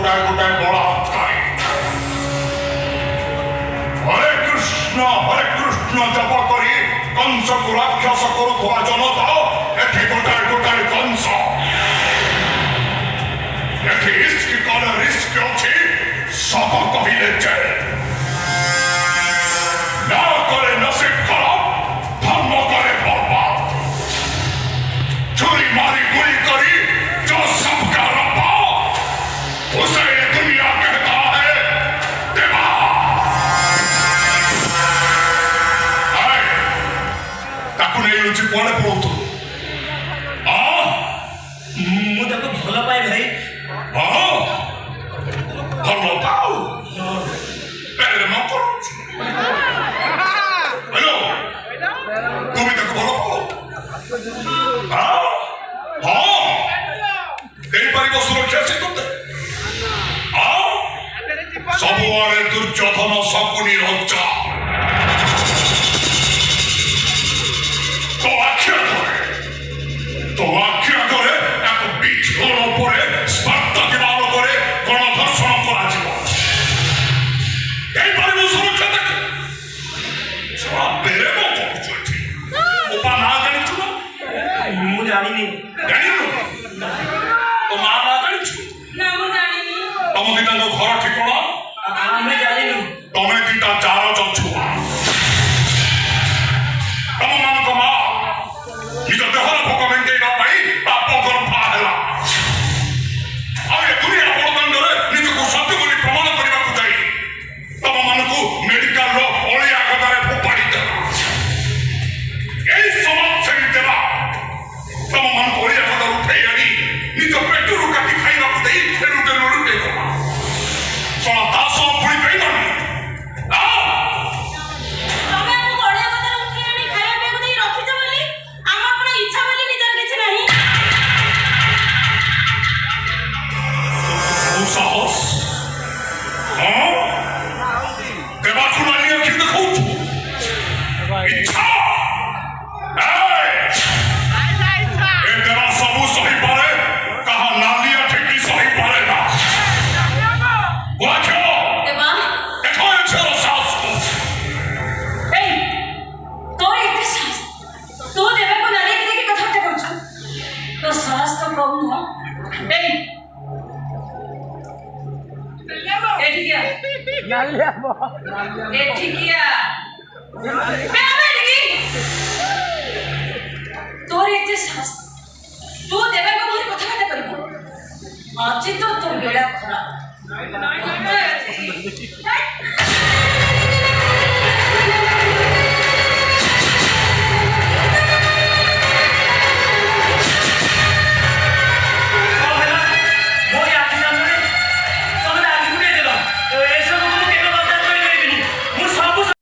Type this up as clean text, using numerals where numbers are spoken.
गोटाए गोटाए बलात्कारी हरे कृष्ण जप करी कंस को राक्षस करुवा जनता एथे गोटाए गोटाए कंस एथे इश्क कले रिस्क अच्छी सब कहले जेल ना करे नसीब खराब धर्म करे बर्बाद चोरी मारी गुली करी जो सबका रब्बा उसे ये दुनिया कहता है देवा ताकू नहीं उची कोने पड़ो ମୁଁ ତାକୁ ଭଲ ପାଏ ଭାଇ। ଭଲ ପାଉ ପ୍ରେମ କରୁଛୁ ହ୍ୟାଲୋ ତୁମେ ତାକୁ ଭଲ ପାଉ ଦେଇପାରିବ ସୁରକ୍ଷା ସେ ତୋତେ ସବୁଆଡେ ଦୁର୍ଯୋଧନ ଶକୁନି ରଜା तो आख्या करे ताको बिछोड़ परे स्पर्धा दिवार करे गणधर्षण करा जीव एई परिबो सुरक्षा तक छा बेरे मो कहछथि उपा ना जानिछु ना ମୁଁ ଜାଣିନି। ଜାଣିनु तो मां ना जानिछु ना ମୁଁ ଜାଣିନି। तम दिना घर ठिकाना ଆମେ ଜାଣିନୁ। तमे दिटा चार चछुआ तम मान को मां निज देहर भोग मेंटेना पाई पाप गर्भा हैला आए दुनिया बड़दांडरे निजको सत्य बोली प्रमाण करबा को जाई तम मानकु मेडिकल रो ओळिया गदारे फोपाडी देला एई समाज से देला तम मान ओळिया गदा उठै आनी निज पेटरु काटी खाइबा को देई फेरु देलु लुटे को सोना दासो पुरी पेइदानी ତମେ ଆମକୁ ଅଳିଆ ଗଦାରେ ଉଠେଇ ଆଣି ଖାଇବା ପିଇବାକୁ ଦେଇ ରଖିଛ ବୋଲି ଆମର କଣ ଇଚ୍ଛା ବୋଲି ନିଜର କିଛି ନାହିଁ। साहस देवा खुलानी आखिर देखौछु इच्छा ए देवा सबु सही पारे कहा नालिया ठेकी सही पारे ना वाचो देवा देखो ये छेरो साहस को ए तोर एते साहस तू देवा को नाली के देखि कथा कहछु तो साहस तो कम न ए एठिकिया नालिया एठिकिया बे आवे एठिकी